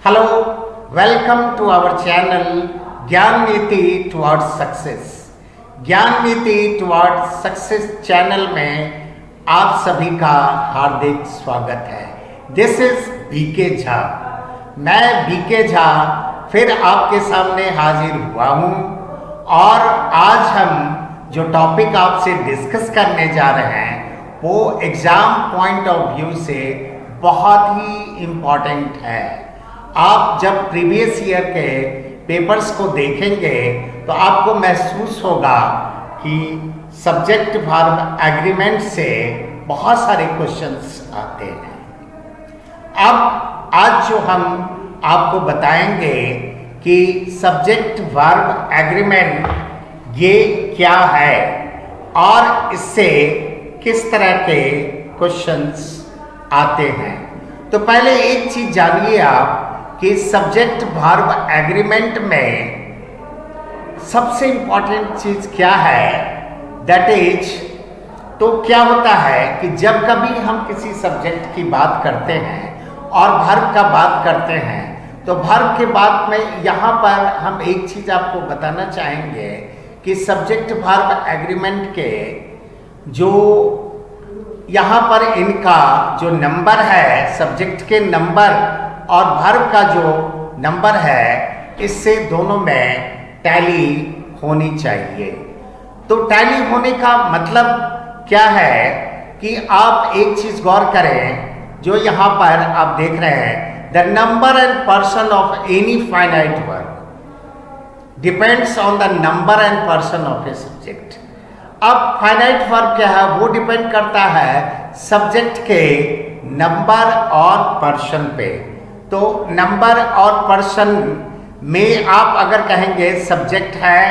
Hello, welcome to our channel ज्ञान नीति towards success. ज्ञान नीति टुवर्ड्स सक्सेस चैनल में आप सभी का हार्दिक स्वागत है। This is BK Jha. मैं बीके झा फिर आपके सामने हाजिर हुआ हूँ और आज हम जो टॉपिक आपसे डिस्कस करने जा रहे हैं वो एग्ज़ाम पॉइंट ऑफ व्यू से बहुत ही इम्पॉर्टेंट है। आप जब प्रीवियस ईयर के पेपर्स को देखेंगे तो आपको महसूस होगा कि सब्जेक्ट वर्ब एग्रीमेंट से बहुत सारे क्वेश्चंस आते हैं। अब आज जो हम आपको बताएंगे कि सब्जेक्ट वर्ब एग्रीमेंट ये क्या है और इससे किस तरह के क्वेश्चंस आते हैं। तो पहले एक चीज जानिए आप कि सब्जेक्ट वर्ब एग्रीमेंट में सबसे इंपॉर्टेंट चीज क्या है, दैट इज तो क्या होता है कि जब कभी हम किसी सब्जेक्ट की बात करते हैं और वर्ब का बात करते हैं तो वर्ब के बाद में यहाँ पर हम एक चीज आपको बताना चाहेंगे कि सब्जेक्ट वर्ब एग्रीमेंट के जो यहाँ पर इनका जो नंबर है, सब्जेक्ट के नंबर और वर्ब का जो नंबर है, इससे दोनों में टैली होनी चाहिए। तो टैली होने का मतलब क्या है कि आप एक चीज गौर करें, जो यहाँ पर आप देख रहे हैं, the number and person of any finite verb depends on the number and person of a subject. अब फाइनाइट वर्ब क्या है, वो डिपेंड करता है सब्जेक्ट के नंबर और पर्सन पे। तो नंबर और पर्सन में आप अगर कहेंगे सब्जेक्ट है,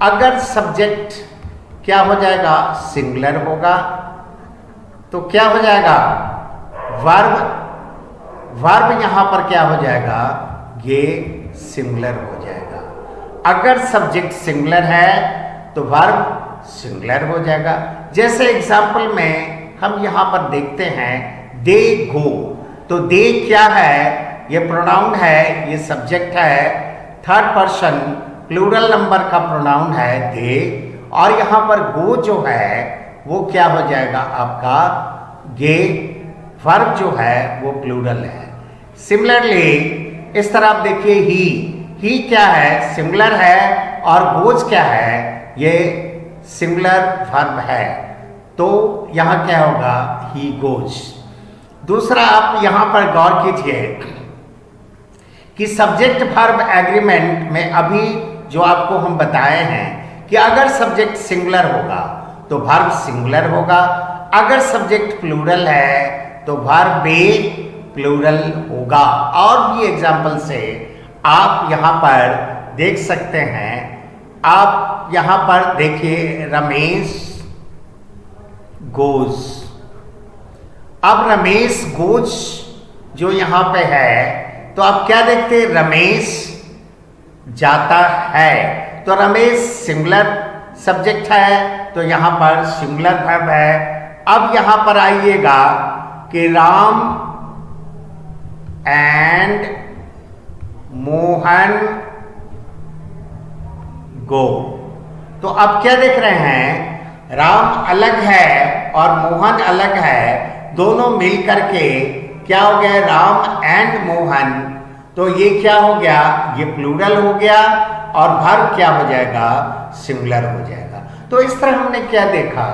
अगर सब्जेक्ट क्या हो जाएगा, सिंगुलर होगा, तो क्या हो जाएगा, वर्ब यहां पर क्या हो जाएगा, ये सिंगुलर हो जाएगा। अगर सब्जेक्ट सिंगुलर है तो वर्ब सिंगुलर हो जाएगा। जैसे एग्जाम्पल में हम यहां पर देखते हैं दे गो, तो दे क्या है, ये प्रोनाउन है, ये सब्जेक्ट है, थर्ड पर्सन प्लूरल नंबर का प्रोनाउन है दे, और यहाँ पर गो जो है वो क्या हो जाएगा आपका, गे, वर्ब जो है वो प्लूरल है। सिमिलरली इस तरह आप देखिए ही क्या है, सिंगुलर है, और गोज क्या है, ये सिंगुलर वर्ब है, तो यहाँ क्या होगा, ही गोज। दूसरा आप यहाँ पर गौर कीजिए कि सब्जेक्ट वर्ब एग्रीमेंट में अभी जो आपको हम बताए हैं कि अगर सब्जेक्ट सिंगुलर होगा तो वर्ब सिंगुलर होगा, अगर सब्जेक्ट प्लूरल है तो वर्ब भी प्लूरल होगा। और भी एग्जाम्पल से आप यहाँ पर देख सकते हैं। आप यहाँ पर देखिए रमेश गोज। अब रमेश गोज जो यहाँ पे है तो आप क्या देखते हैं, रमेश जाता है, तो रमेश सिंगुलर सब्जेक्ट है तो यहाँ पर सिंगुलर वर्ब है। अब यहाँ पर आइएगा कि राम एंड मोहन गो, तो अब क्या देख रहे हैं, राम अलग है और मोहन अलग है, दोनों मिल करके क्या हो गया, राम एंड मोहन, तो ये क्या हो गया, ये प्लूरल हो गया, और वर्ब क्या हो जाएगा, सिंगुलर हो जाएगा। तो इस तरह हमने क्या देखा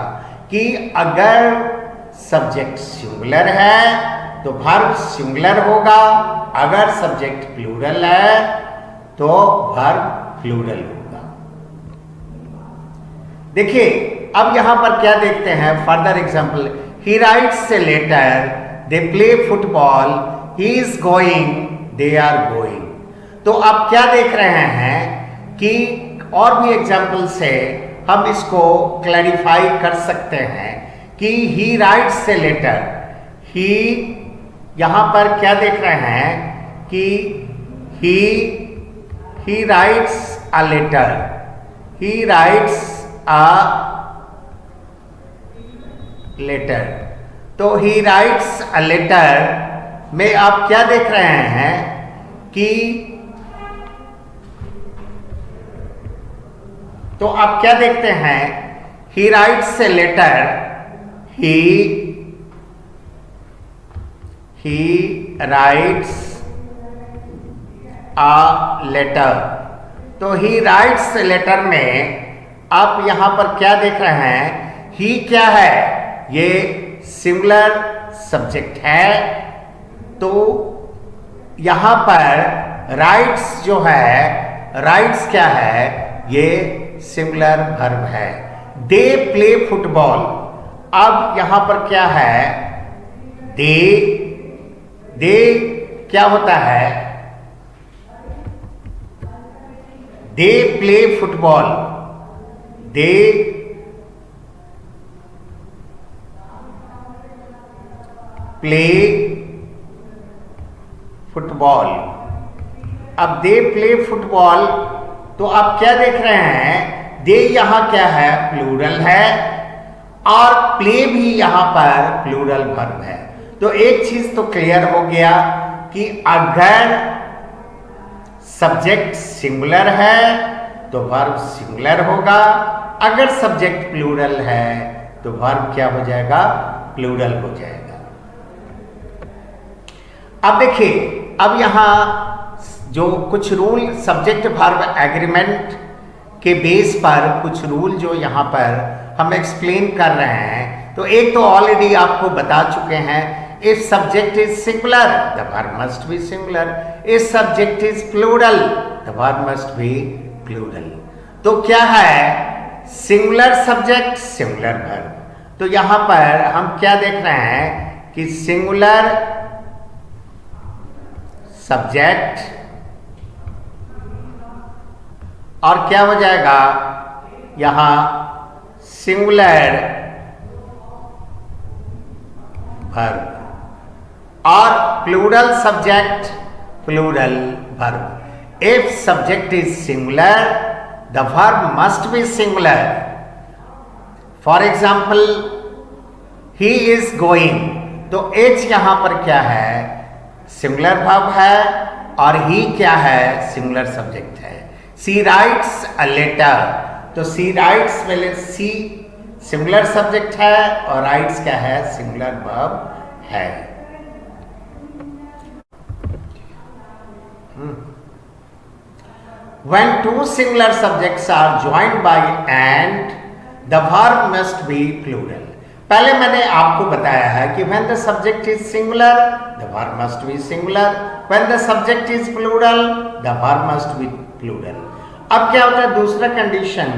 कि अगर सब्जेक्ट सिंगुलर है तो वर्ब सिंगुलर होगा, अगर सब्जेक्ट प्लूरल है तो वर्ब प्लूरल होगा। देखिए अब यहां पर क्या देखते हैं, further example, he writes a letter, they play football, he is going, they are going. तो आप क्या देख रहे हैं कि और भी एग्जांपल से हम इसको क्लैरिफाई कर सकते हैं कि ही राइट्स ए लेटर, ही यहां पर क्या देख रहे हैं कि he writes a letter, he writes a letter, तो ही राइट्स अ लेटर में आप क्या देख रहे हैं कि तो आप क्या देखते हैं, he writes a letter, he writes a letter. तो ही राइट्स ए लेटर में आप यहां पर क्या देख रहे हैं, ही क्या है, ये सिंगुलर सब्जेक्ट है। तो यहां पर राइट्स जो है, राइट्स क्या है, ये सिंगुलर वर्ब है। दे प्ले फुटबॉल, अब यहां पर क्या है, दे क्या होता है, दे प्ले फुटबॉल, दे प्ले फुटबॉल। अब दे प्ले फुटबॉल, तो आप क्या देख रहे हैं, दे यहां क्या है, प्लूरल है, और प्ले भी यहां पर प्लूरल वर्ब है। तो एक चीज तो क्लियर हो गया कि अगर सब्जेक्ट सिंगुलर है तो वर्ब सिंगुलर होगा, अगर सब्जेक्ट प्लूरल है तो वर्ब क्या हो जाएगा, प्लूरल हो जाएगा। अब देखिए, अब यहां जो कुछ रूल सब्जेक्ट वर्ब एग्रीमेंट के बेस पर कुछ रूल जो यहां पर हम एक्सप्लेन कर रहे हैं, तो एक तो ऑलरेडी आपको बता चुके हैं, if subject is singular the verb must be singular, if subject is plural the verb must be plural. तो क्या है, सिंगुलर सब्जेक्ट सिंगुलर वर्ब। तो यहां पर हम क्या देख रहे हैं कि सिंगुलर सब्जेक्ट और क्या हो जाएगा, यहां सिंगुलर वर्ब, और plural subject plural verb. If subject is singular the verb must be singular. For example, he is going, तो एच यहां पर क्या है, सिंगुलर वर्ब है, और ही क्या है, सिंगुलर सब्जेक्ट है। सी राइट्स अ लेटर, तो सी राइट्स में सी सिंगुलर सब्जेक्ट है और राइट्स क्या है, सिंगुलर वर्ब है। When two singular subjects are joined by and, the verb must be plural. पहले मैंने आपको बताया है कि when the subject is singular, the verb must be singular. When the subject is plural, the verb must be plural. अब क्या होता है दूसरा कंडीशन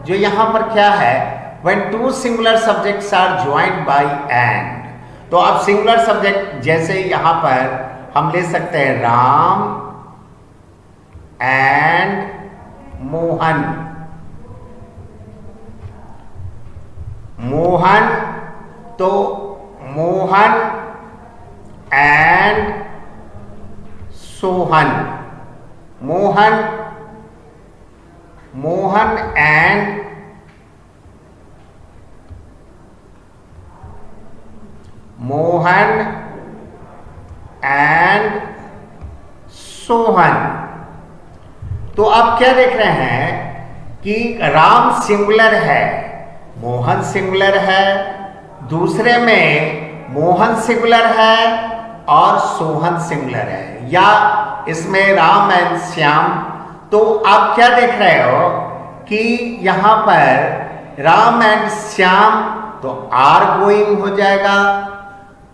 जो यहां पर क्या है, when two singular subjects are joined by and, तो अब सिंगुलर सब्जेक्ट जैसे यहां पर हम ले सकते हैं राम एंड मोहन, मोहन, तो Mohan and Sohan, Mohan, Mohan and Mohan and Sohan. तो आप क्या देख रहे हैं कि राम सिंगुलर है, मोहन सिंगुलर है, दूसरे में मोहन सिंगुलर है और सोहन सिंगुलर है, या इसमें राम एंड श्याम। तो आप क्या देख रहे हो कि यहां पर राम एंड श्याम तो आर गोइंग हो जाएगा,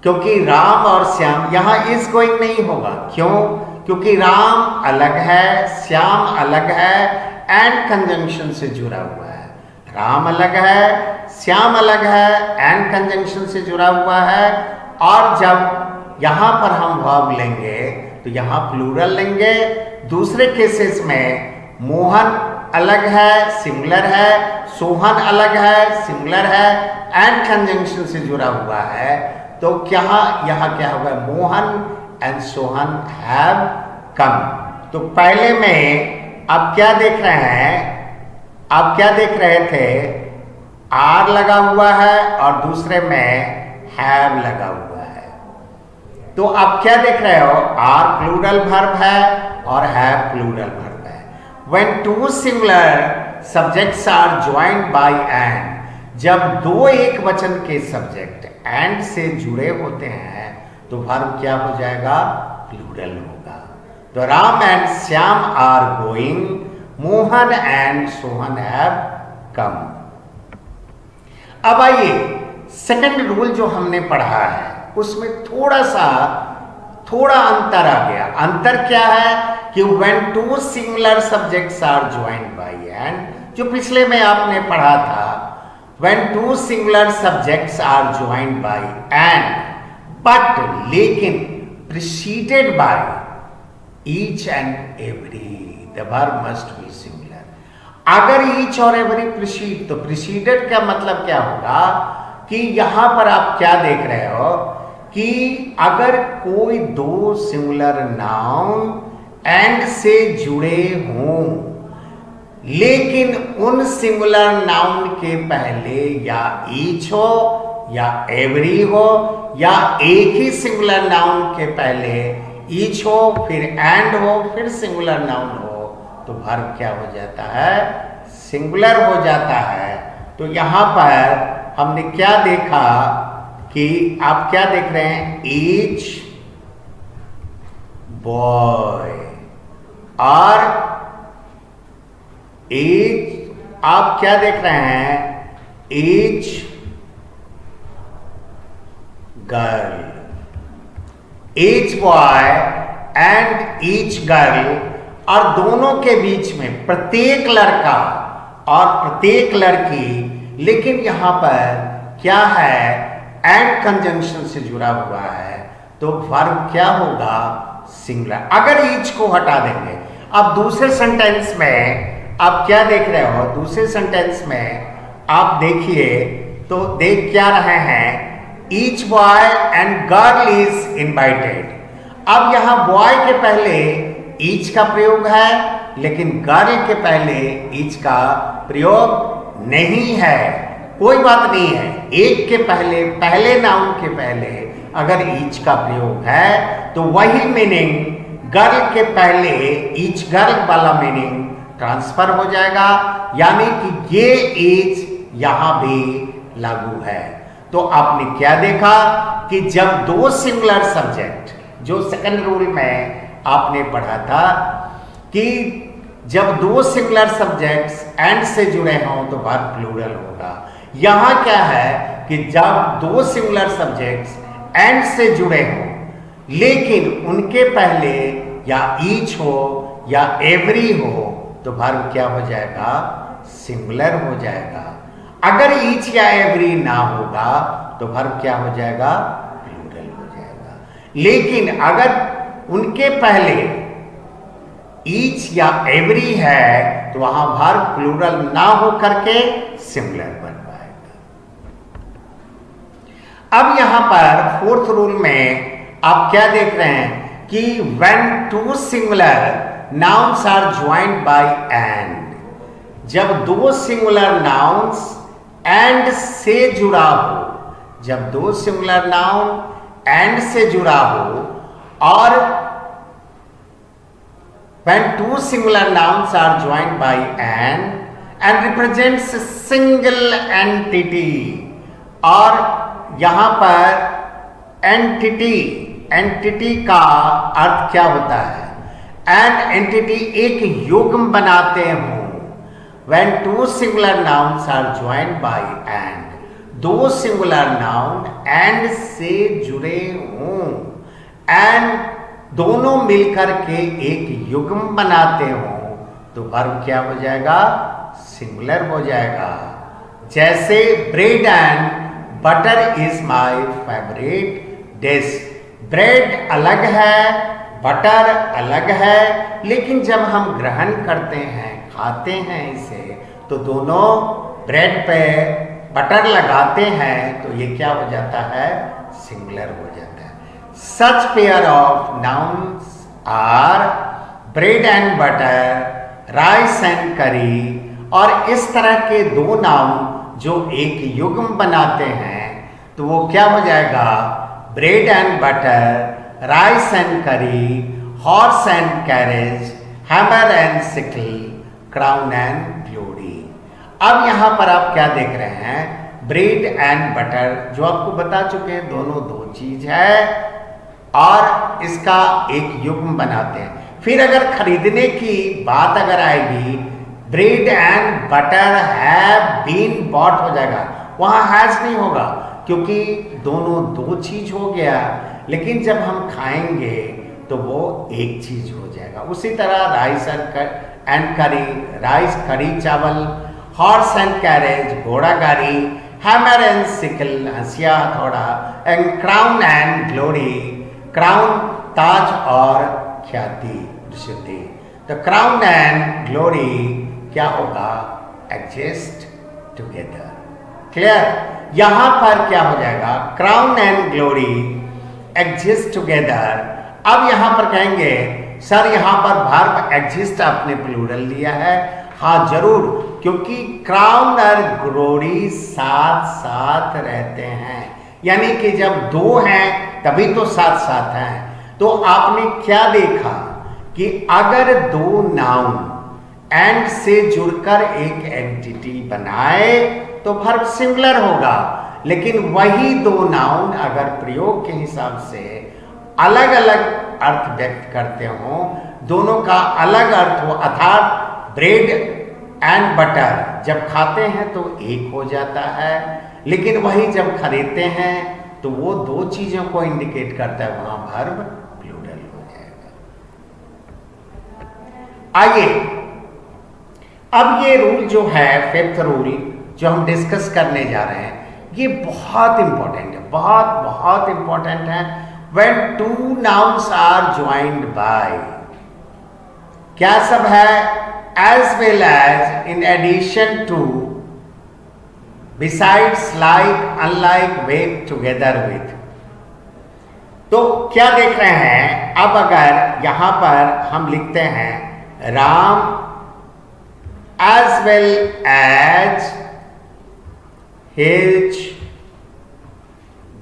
क्योंकि राम और श्याम, यहां इज गोइंग नहीं होगा। क्यों? क्योंकि राम अलग है, श्याम अलग है, एंड कंजंक्शन से जुड़ा हुआ है। राम अलग है, श्याम अलग है, एंड कंजंक्शन से जुड़ा हुआ है। और जब यहां पर हम वर्ब लेंगे तो यहां प्लूरल लेंगे। दूसरे केसेस में मोहन अलग है, सिंगुलर है, सोहन अलग है, सिंगुलर है, एंड कंजंक्शन से जुड़ा हुआ है। तो क्या यहां क्या होगा, मोहन एंड सोहन हैव कम। तो पहले में आप क्या देख रहे हैं, आप क्या देख रहे थे, आर लगा हुआ है और दूसरे में हैव लगा हुआ है। तो आप क्या देख रहे हो, आर प्लूरल वर्ब है और हैव प्लूरल वर्ब है। When two singular subjects are joined by and, जब दो एक वचन के सब्जेक्ट एंड से जुड़े होते हैं तो वर्ब क्या हो जाएगा, प्लूरल होगा। तो Ram and Shyam are going, Mohan and Sohan have come. अब आइए सेकंड रूल जो हमने पढ़ा है उसमें थोड़ा अंतर आ गया। अंतर क्या है कि when two singular subjects are joined by and, जो पिछले में आपने पढ़ा था, when two singular subjects are joined by and but, लेकिन preceded by each and every, the verb must be singular. अगर ईच और एवरी प्रिसीड, तो प्रिसीडेड का मतलब क्या होगा कि यहां पर आप क्या देख रहे हो कि अगर कोई दो सिंगुलर नाउन एंड से जुड़े हों, लेकिन उन सिंगुलर नाउन के पहले या ईच हो या एवरी हो, या एक ही सिंगुलर नाउन के पहले ईच हो फिर एंड हो फिर सिंगुलर नाउन हो, तो वर्ब क्या हो जाता है, सिंगुलर हो जाता है। तो यहां पर हमने क्या देखा कि आप क्या देख रहे हैं, ईच बॉय और ईच, आप क्या देख रहे हैं, each girl, each boy and each girl, और दोनों के बीच में प्रत्येक लड़का और प्रत्येक लड़की, लेकिन यहां पर क्या है, एंड कंजंक्शन से जुड़ा हुआ है, तो वर्ब क्या होगा, सिंगुलर। अगर ईच को हटा देंगे, अब दूसरे सेंटेंस में आप क्या देख रहे हो, दूसरे सेंटेंस में आप देखिए तो देख क्या रहे हैं, each boy and girl is invited. अब यहां बॉय के पहले ईच का प्रयोग है, लेकिन गर्ल के पहले ईच का प्रयोग नहीं है। कोई बात नहीं है, एक के पहले नाउन के पहले अगर ईच का प्रयोग है तो वही मीनिंग गर्ल के पहले ईच गर्ल वाला मीनिंग ट्रांसफर हो जाएगा, यानी कि ये ईच यहां भी लागू है। तो आपने क्या देखा कि जब दो सिंगुलर सब्जेक्ट, जो सेकंड रूल में आपने पढ़ा था कि जब दो सिंगुलर सब्जेक्ट्स एंड से जुड़े हों तो वर्ब प्लूरल होगा। यहां क्या है कि जब दो सिंगुलर सब्जेक्ट्स एंड से जुड़े हों, लेकिन उनके पहले या ईच हो या एवरी हो, तो वर्ब क्या हो जाएगा, सिंगुलर हो जाएगा। अगर ईच या एवरी ना होगा तो वर्ब क्या हो जाएगा, प्लूरल हो जाएगा। लेकिन अगर उनके पहले ईच या एवरी है तो वहां वर्ब प्लूरल ना हो करके सिंगुलर बन पाएगा। अब यहां पर फोर्थ रूल में आप क्या देख रहे हैं कि when two singular nouns are joined by and, जब दो सिंगुलर नाउन्स एंड से जुड़ा हो, जब दो सिंगुलर नाउन एंड से जुड़ा हो, और when two singular nouns are joined by and represents a single entity, और यहां पर एंटिटी का अर्थ क्या होता है, एंड एंटिटी एक युग्म बनाते हों। when two singular nouns are joined by and, दो सिंगुलर नाउन एंड से जुड़े हों एंड दोनों मिलकर के एक युग्म बनाते हों, तो वर्ब क्या हो जाएगा, सिंगुलर हो जाएगा। जैसे bread and butter is my favourite dish. Bread अलग है, बटर अलग है, लेकिन जब हम ग्रहण करते हैं, खाते हैं इसे, तो दोनों ब्रेड पे बटर लगाते हैं तो ये क्या हो जाता है, सिंगुलर हो जाता है। Such pair of nouns are bread and butter, rice and curry, और इस तरह के दो नाउन जो एक युग्म बनाते हैं तो वो क्या हो जाएगा, bread and butter, rice and curry, horse and carriage, hammer and sickle, crown and glory. अब यहाँ पर आप क्या देख रहे हैं, ब्रेड एंड बटर, जो आपको बता चुके हैं दोनों दो चीज है और इसका एक युग्म बनाते हैं। फिर अगर खरीदने की बात अगर आएगी, bread and butter have been bought हो जाएगा, वहां हैज नहीं होगा क्योंकि दोनों दो चीज हो गया, लेकिन जब हम खाएंगे तो वो एक चीज हो जाएगा। उसी तरह राइस एंड करी, राइस करी चावल, हॉर्स एंड कैरेज घोड़ा गाड़ी, हैमर एंड सिकल हंसिया हथौड़ा, and crown and glory, crown ताज और ख्याति प्रसिद्धि। तो क्राउन एंड ग्लोरी क्या होगा, एग्जिस्ट टुगेदर। क्लियर, यहां पर क्या हो जाएगा, crown and glory exist together. अब यहां पर कहेंगे सर यहां पर वर्ब एग्जिस्ट आपने प्लूरल लिया है। हाँ जरूर, क्योंकि क्राउन और ग्लोरी साथ साथ रहते हैं, यानी कि जब दो हैं तभी तो साथ साथ हैं। तो आपने क्या देखा कि अगर दो नाउन एंड से जुड़कर एक एंटिटी बनाए तो वर्ब सिंगुलर होगा, लेकिन वही दो नाउन अगर प्रयोग के हिसाब से अलग अलग अर्थ व्यक्त करते हो, दोनों का अलग अर्थ हो, अर्थात ब्रेड एंड बटर जब खाते हैं तो एक हो जाता है, लेकिन वही जब खरीदते हैं तो वो दो चीजों को इंडिकेट करता है, वहां वर्ब प्लूरल हो जाएगा। आइए अब ये रूल जो है, फिफ्थ रूल जो हम डिस्कस करने जा रहे हैं, ये बहुत इंपॉर्टेंट है, बहुत बहुत इंपॉर्टेंट है। When two nouns are joined by, क्या सब है, as well as, in addition to, besides, like, unlike, with, together with। तो क्या देख रहे हैं, अब अगर यहां पर हम लिखते हैं Ram as well as his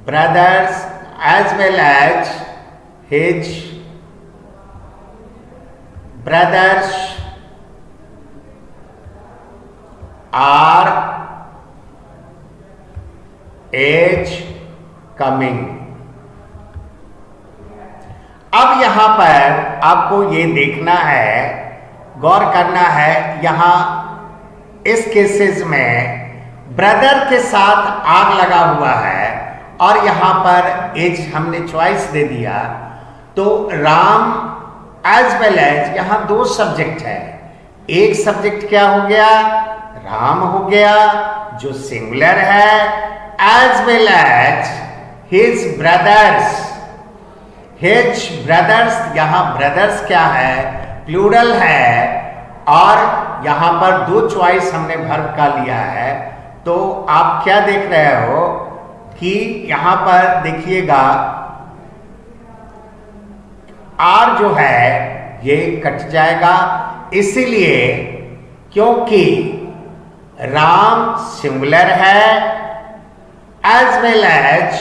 brothers as well as his brothers are age coming। अब यहां पर आपको ये देखना है, गौर करना है, यहां इस केसेस में ब्रदर के साथ आग लगा हुआ है और यहां पर एज हमने चॉइस दे दिया, तो राम एज वेल एज, यहां दो सब्जेक्ट है, एक सब्जेक्ट क्या हो गया, राम हो गया जो सिंगुलर है, as well as his brothers, his brothers, यहां ब्रदर्स क्या है, प्लूरल है, और यहां पर दो चॉइस हमने वर्ब का लिया है। तो आप क्या देख रहे हो कि यहां पर देखिएगा आर जो है ये कट जाएगा, इसीलिए क्योंकि राम सिंगुलर है, एज वेल एज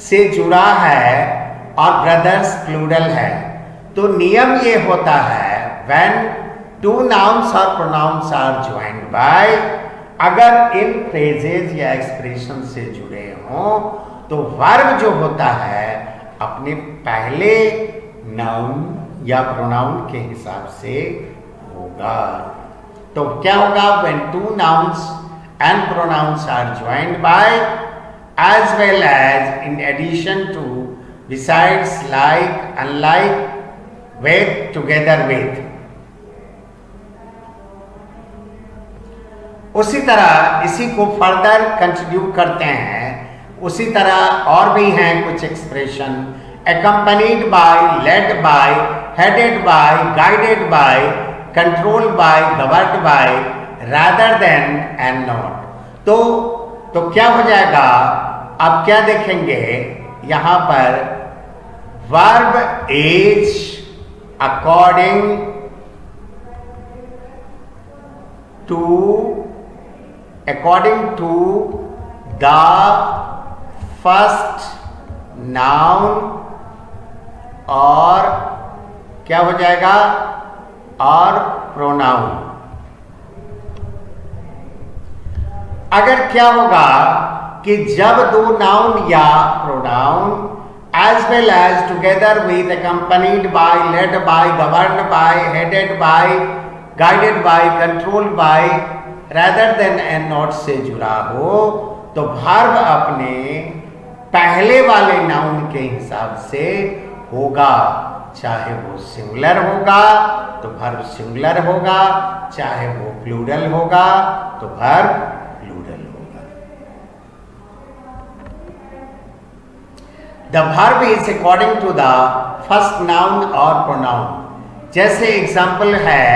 से जुड़ा है और ब्रदर्स प्लूरल है। तो नियम ये होता है, व्हेन टू नाउन्स और प्रोनाउंस आर ज्वाइंड बाय, अगर इन फ्रेजेज या एक्सप्रेशन से जुड़े हों तो वर्ब जो होता है अपने पहले नाउन या प्रोनाउन के हिसाब से होगा। तो क्या होगा, when two nouns and pronouns are joined by, as well as, in addition to, besides, like, unlike, with, together with. उसी तरह इसी को फर्दर कंटिन्यू करते हैं, उसी तरह और भी हैं कुछ expression, accompanied by, led by, headed by, guided by, controlled by, governed by, rather than and not। तो क्या हो जाएगा, आप क्या देखेंगे यहां पर, verb is according to the first noun और क्या हो जाएगा, और प्रोनाउन। अगर क्या होगा कि जब दो नाउन या pronoun as well as together with accompanied by, led by, governed by, headed by, guided by, controlled by rather than and not से जुड़ा हो, तो वर्ब अपने पहले वाले नाउन के हिसाब से होगा। चाहे वो सिंगुलर होगा तो वर्ब सिंगुलर होगा, चाहे वो प्लूरल होगा तो वर्ब प्लूरल होगा। The verb is according to the first noun or pronoun। जैसे एग्जाम्पल है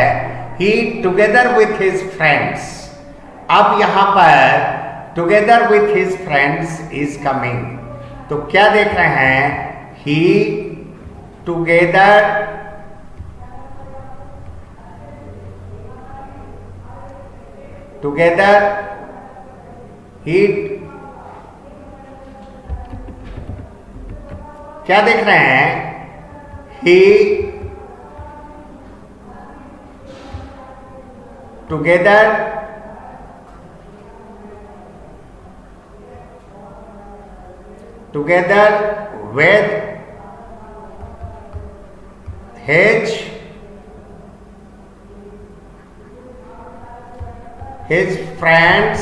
he together with his friends। अब यहां पर together with his friends is coming, तो क्या देख रहे हैं, he together he क्या देख रहे हैं, he together with his friends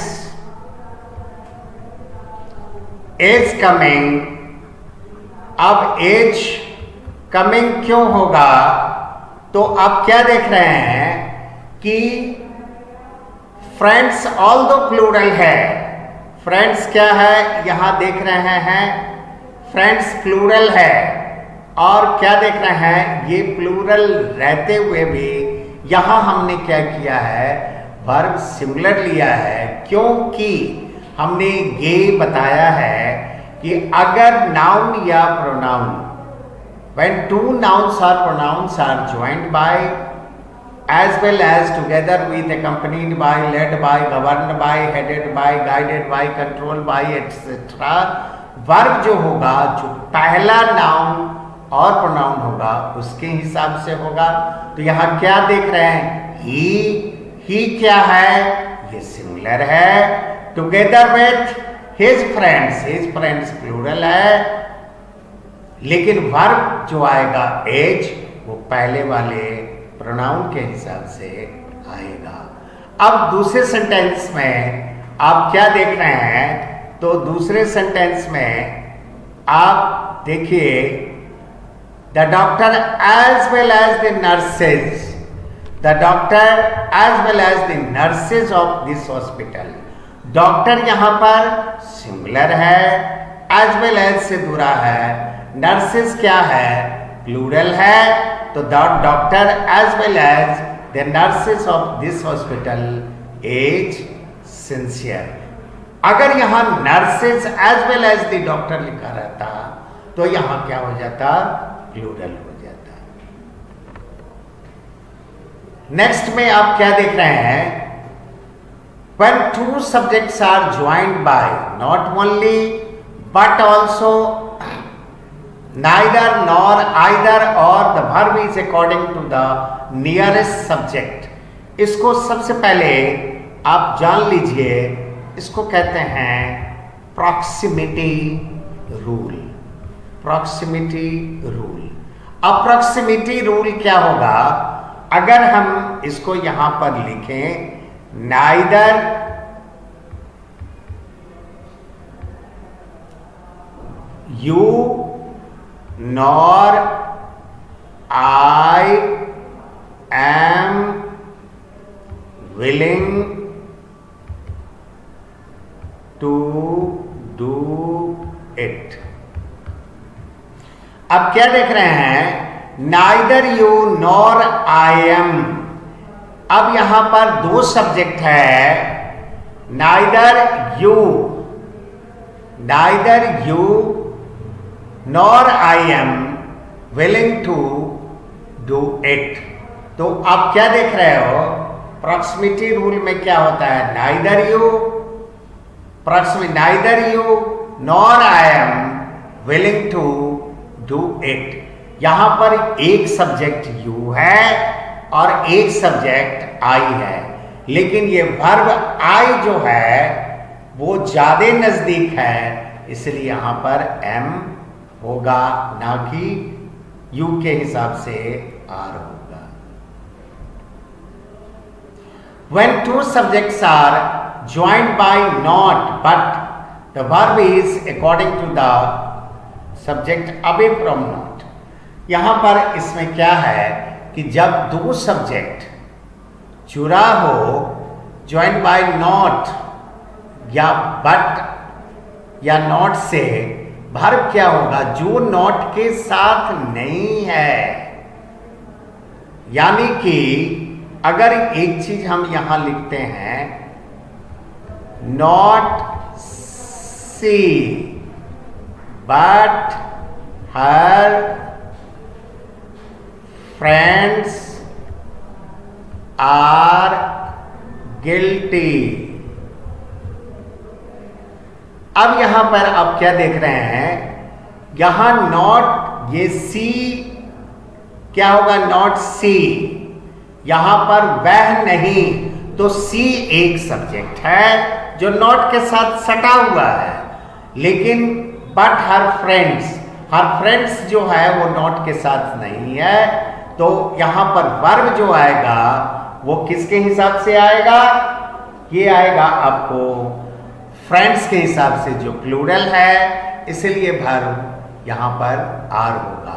is coming। अब एज कमिंग क्यों होगा, तो आप क्या देख रहे हैं कि फ्रेंड्स ऑल दो प्लूरल है, फ्रेंड्स क्या है यहां देख रहे हैं, फ्रेंड्स प्लूरल है, और क्या देख रहे हैं, ये प्लूरल रहते हुए भी यहां हमने क्या किया है, वर्ब सिंगुलर लिया है, क्योंकि हमने ये बताया है कि अगर नाउन या pronoun, when two nouns or pronouns are joined by, as well as together with, accompanied by, led by, governed by, headed by, guided by, controlled by, etc, verb जो होगा, जो पहला नाउन और प्रोनाउन होगा उसके हिसाब से होगा। तो यहां क्या देख रहे हैं, ही क्या है, ये सिंगुलर है, together with his friends plural है, लेकिन वर्ब जो आएगा एज वो पहले वाले प्रोनाउन के हिसाब से आएगा। अब दूसरे सेंटेंस में आप क्या देख रहे हैं, तो दूसरे सेंटेंस में आप देखिए, the doctor as well as the nurses, the doctor as well as the nurses of this hospital. Doctor यहां पर सिंगुलर है, एज वेल एज से दूरा है, नर्सेज क्या है, प्लूरल है, तो the doctor as well as the nurses of this hospital is sincere. अगर यहां nurses as well as the doctor लिखा रहता तो यहां क्या हो जाता, प्लूरल हो जाता। नेक्स्ट में आप क्या देख रहे हैं, when two subjects are joined by not only but also neither nor either or, the verb is according to the nearest subject। इसको सबसे पहले आप जान लीजिए, इसको कहते हैं प्रॉक्सिमिटी रूल। प्रॉक्सिमिटी रूल, अब प्रॉक्सिमिटी रूल क्या होगा, अगर हम इसको यहां पर लिखें, neither you nor I am willing to do it। अब क्या देख रहे हैं, neither you nor I am। अब यहां पर दो सब्जेक्ट है, neither you nor I am willing to do it। तो आप क्या देख रहे हो, प्रॉक्सिमिटी रूल में क्या होता है, neither you nor I am willing to do it। यहां पर एक सब्जेक्ट यू है और एक सब्जेक्ट आई है, लेकिन ये वर्ब आई जो है वो ज्यादा नजदीक है, इसलिए यहां पर एम होगा, ना कि यू के हिसाब से आर होगा। When two subjects are joined by not but the verb is according to the subject away from not। यहां पर इसमें क्या है कि जब दो सब्जेक्ट जुड़ा हो ज्वाइन बाय नॉट या बट या नॉट से, वर्ब क्या होगा, जो नॉट के साथ नहीं है। यानी कि अगर एक चीज हम यहां लिखते हैं, not she but her friends are guilty. अब यहां पर आप क्या देख रहे हैं, यहां नॉट, ये सी क्या होगा, नॉट सी, यहां पर वह नहीं, तो सी एक सब्जेक्ट है जो नॉट के साथ सटा हुआ है, लेकिन बट हर फ्रेंड्स जो है वो नॉट के साथ नहीं है, तो यहां पर वर्ब जो आएगा वो किसके हिसाब से आएगा, ये आएगा आपको फ्रेंड्स के हिसाब से जो प्लूरल है, इसलिए वर्ब यहां पर आर होगा।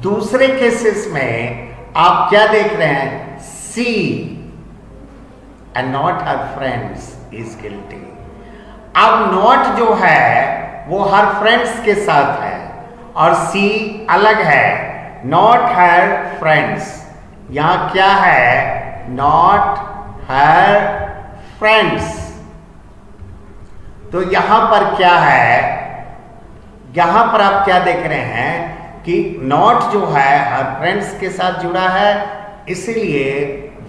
दूसरे केसेस में आप क्या देख रहे हैं, she and not her friends is guilty. अब नॉट जो है वो हर फ्रेंड्स के साथ है और सी अलग है, नॉट हर फ्रेंड्स। यहां क्या है, नॉट हर फ्रेंड्स। तो यहां पर क्या है, यहां पर आप क्या देख रहे हैं कि नॉट जो है हर फ्रेंड्स के साथ जुड़ा है, इसलिए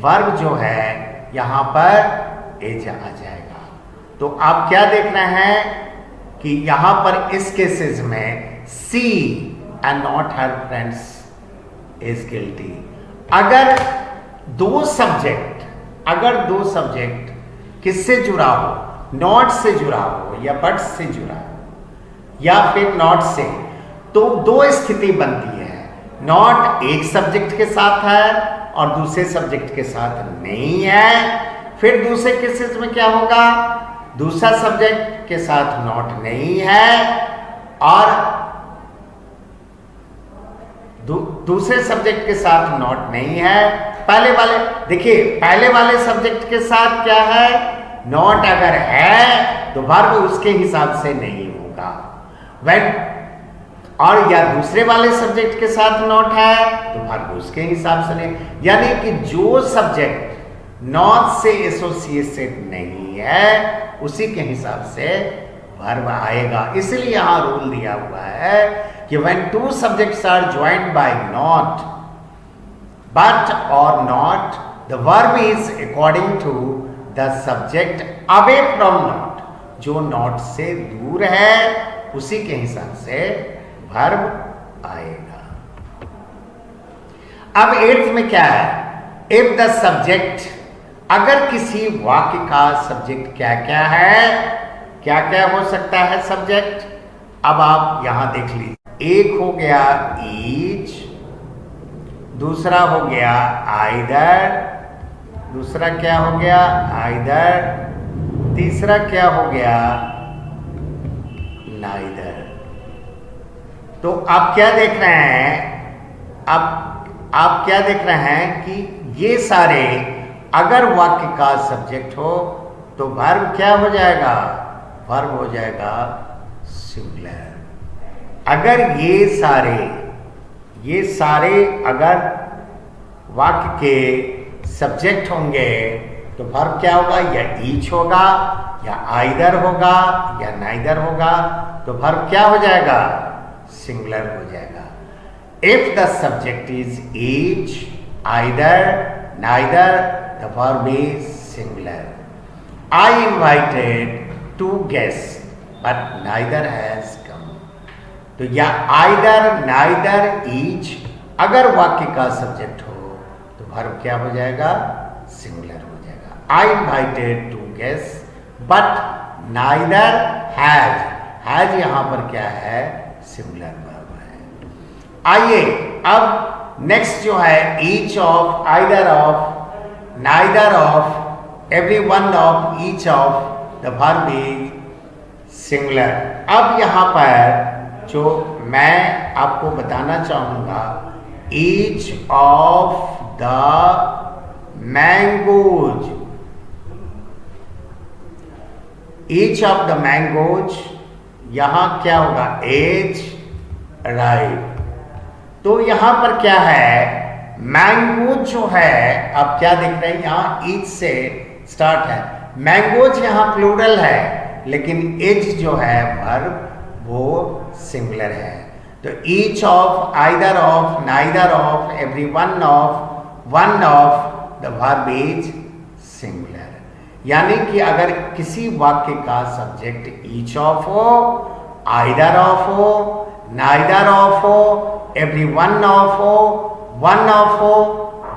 वर्ब जो है यहां पर एज आ जाएगा। तो आप क्या देख रहे हैं कि यहां पर इस केसेस में she and not her friends is guilty. अगर दो सब्जेक्ट किससे जुड़ा हो, नॉट से जुड़ा हो या बट से जुड़ा हो या फिर नॉट से, तो दो स्थिति बनती है, नॉट एक सब्जेक्ट के साथ है और दूसरे सब्जेक्ट के साथ नहीं है। फिर दूसरे केसेस में क्या होगा, दूसरा सब्जेक्ट के साथ नॉट नहीं है और दूसरे सब्जेक्ट के साथ नॉट नहीं है। पहले वाले सब्जेक्ट के साथ क्या है, नॉट अगर है तो वर्ब उसके हिसाब से नहीं होगा, और या दूसरे वाले सब्जेक्ट के साथ नॉट है तो वर्ब उसके हिसाब से नहीं। यानी कि जो सब्जेक्ट नॉट से एसोसिएटेड नहीं है उसी के हिसाब से वर्ब आएगा। इसलिए यहां रूल दिया हुआ है कि when two subjects are joined by not but or not, the verb is according to the subject away from not। जो not से दूर है उसी के हिसाब से वर्ब आएगा। अब 8th में क्या है, if the subject, अगर किसी वाक्य का सब्जेक्ट क्या क्या है, क्या क्या हो सकता है सब्जेक्ट, अब आप यहां देख लीजिए। एक हो गया ईच, दूसरा हो गया आइदर, दूसरा क्या हो गया आइदर, तीसरा क्या हो गया नाइदर। तो आप क्या देख रहे हैं, आप क्या देख रहे हैं कि ये सारे अगर वाक्य का सब्जेक्ट हो तो वर्ब क्या हो जाएगा, वर्ब हो जाएगा सिंगुलर। अगर ये सारे अगर वाक्य के सब्जेक्ट होंगे तो वर्ब क्या होगा, या ईच होगा या आइदर होगा या नाइदर होगा, तो वर्ब क्या हो जाएगा, सिंगुलर हो जाएगा। If the subject is each, either, neither, the verb is singular. I invited 2 guests but neither has come। तो या आइदर, नाइदर, ईच अगर वाक्य का सब्जेक्ट हो तो वर्ब क्या हो जाएगा? सिंगुलर हो जाएगा। I invited two guest but neither has यहां पर क्या है? सिंगुलर वर्ब है। आइए अब नेक्स्ट जो है each of, either of, neither of, every one of, each of, the verb is singular. अब यहां पर जो मैं आपको बताना चाहूंगा, each of the mangoes, each of the mangoes, यहां क्या होगा? As right. तो यहां पर क्या है? मैंगोज जो है, आप क्या देख रहे हैं यहां ईच से स्टार्ट है। मैंगोज यहां प्लूरल है, लेकिन एज जो है वर्ब वो सिंगुलर है। तो each of, either of, neither of, every one of the verb is singular. यानी कि अगर किसी वाक्य का सब्जेक्ट ईच ऑफ हो, आइदर ऑफ हो, नाइदर ऑफ हो, एवरी वन ऑफ हो, वन ऑफ हो,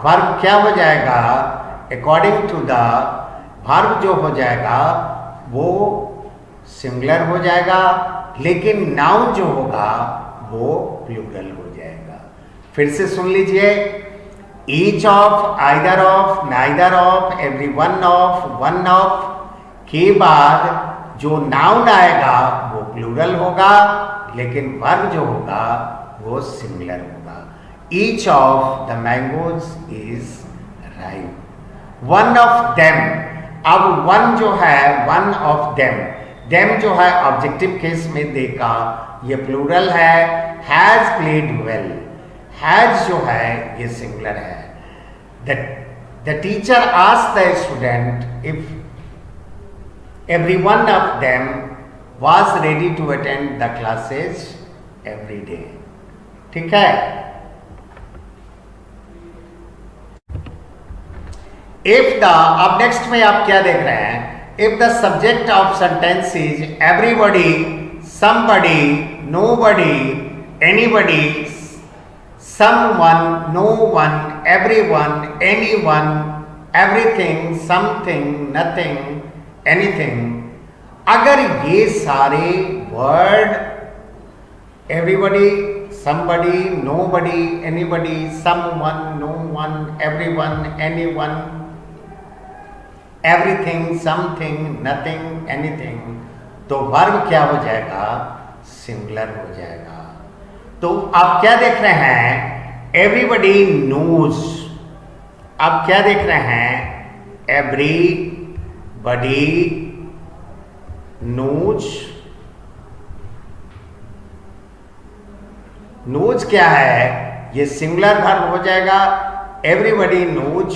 वर्ब क्या हो जाएगा? अकॉर्डिंग टू द वर्ब जो हो जाएगा वो सिंगुलर हो जाएगा, लेकिन नाउन जो होगा वो प्लूरल हो जाएगा। फिर से सुन लीजिए, each of, either of, neither of, every one of के बाद जो नाउन आएगा वो प्लूरल होगा, लेकिन वर्ब जो होगा वो सिंगुलर होगा। Each of the mangoes is ripe. One of them, अब वन जो है, वन ऑफ देम जो है ऑब्जेक्टिव केस में देखा, ये प्लूरल है। हैज प्लेड वेल, हैज जो है ये सिंगुलर है। The teacher asked the student if every one of them was ready to attend the classes every day. ठीक है? If the, अब नेक्स्ट में आप क्या देख रहे हैं? If the subject of sentence is everybody, somebody, nobody, anybody, someone, no one, everyone, anyone, everything, something, nothing, anything, अगर ये सारे word everybody, somebody, nobody, anybody, someone, no one, everyone, anyone, everything, something, nothing, anything, तो verb क्या हो जाएगा? Singular हो जाएगा। तो आप क्या देख रहे हैं? Everybody knows. आप क्या देख रहे हैं? Everybody knows. नोज क्या है? ये सिंगुलर वर्ब हो जाएगा। Everybody knows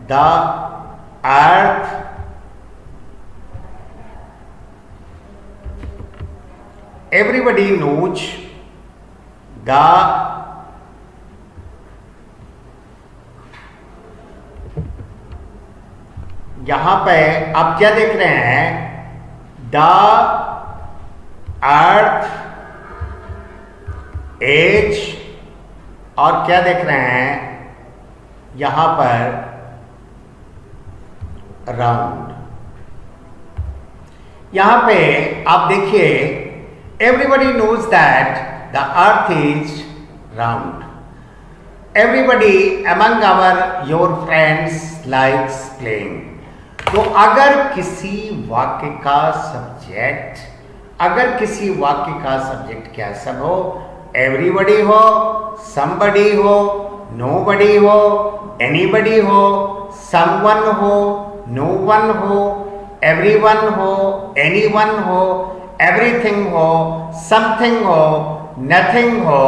the earth, everybody knows the यहां पे आप क्या देख रहे हैं? द अर्थ, एज, और क्या देख रहे हैं यहां पर? राउंड। यहां पे आप देखिए, everybody knows that the earth is round. Everybody among your friends likes playing. तो अगर किसी वाक्य का सब्जेक्ट, क्या सब हो? एवरीबडी हो, समबडी हो, नोबडी हो, एनीबडी हो, समवन हो, नो वन हो, एवरीवन हो, एनीवन हो, एवरीथिंग हो, समथिंग हो, नथिंग हो,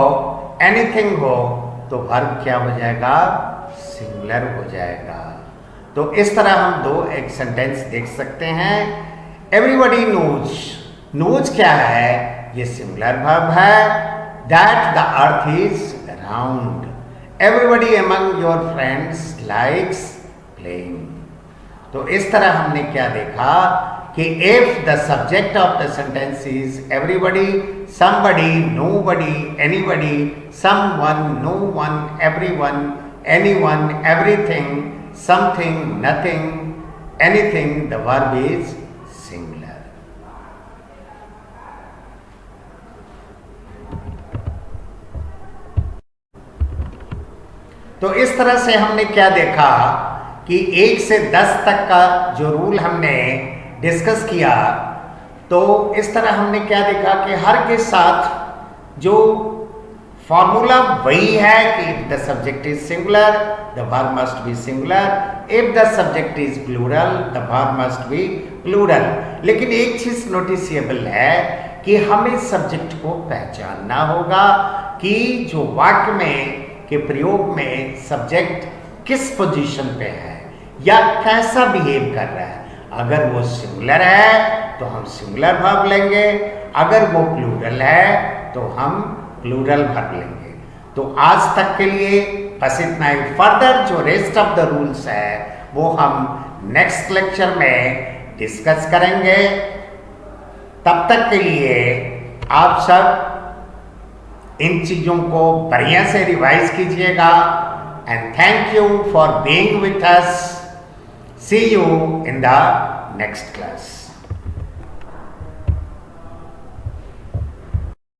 एनीथिंग हो, तो वर्ब क्या हो जाएगा? सिंगुलर हो जाएगा। तो इस तरह हम दो एक सेंटेंस देख सकते हैं। एवरीबडी नोज, नोज क्या है? ये सिंगुलर वर्ब है। That the earth is round. Everybody among your friends likes playing. तो इस तरह हमने क्या देखा? कि if the subject of the sentence is everybody, somebody, nobody, anybody, someone, no one, everyone, anyone, everything, something, nothing, anything, the verb is singular. तो इस तरह से हमने क्या देखा कि 1 से 10 तक का जो रूल हमने डिस्कस किया, तो इस तरह हमने क्या देखा कि हर के साथ जो फॉर्मूला वही है कि if the subject is singular the verb must be singular, if the subject is plural the verb must be plural. लेकिन एक चीज नोटिसेबल है कि हमें सब्जेक्ट को पहचानना होगा कि जो वाक्य में के प्रयोग में सब्जेक्ट किस पोजीशन पे है या कैसा बिहेव कर रहा है। अगर वो सिंगुलर है तो हम सिंगुलर वर्ब लेंगे, अगर वो प्लूरल है तो हम प्लूरल वर्ब लेंगे। तो आज तक के लिए बस इतना ही। फर्दर जो रेस्ट ऑफ द रूल्स है वो हम नेक्स्ट लेक्चर में डिस्कस करेंगे। तब तक के लिए आप सब इन चीजों को बढ़िया से रिवाइज कीजिएगा। And thank you for being with us. See you in the next class.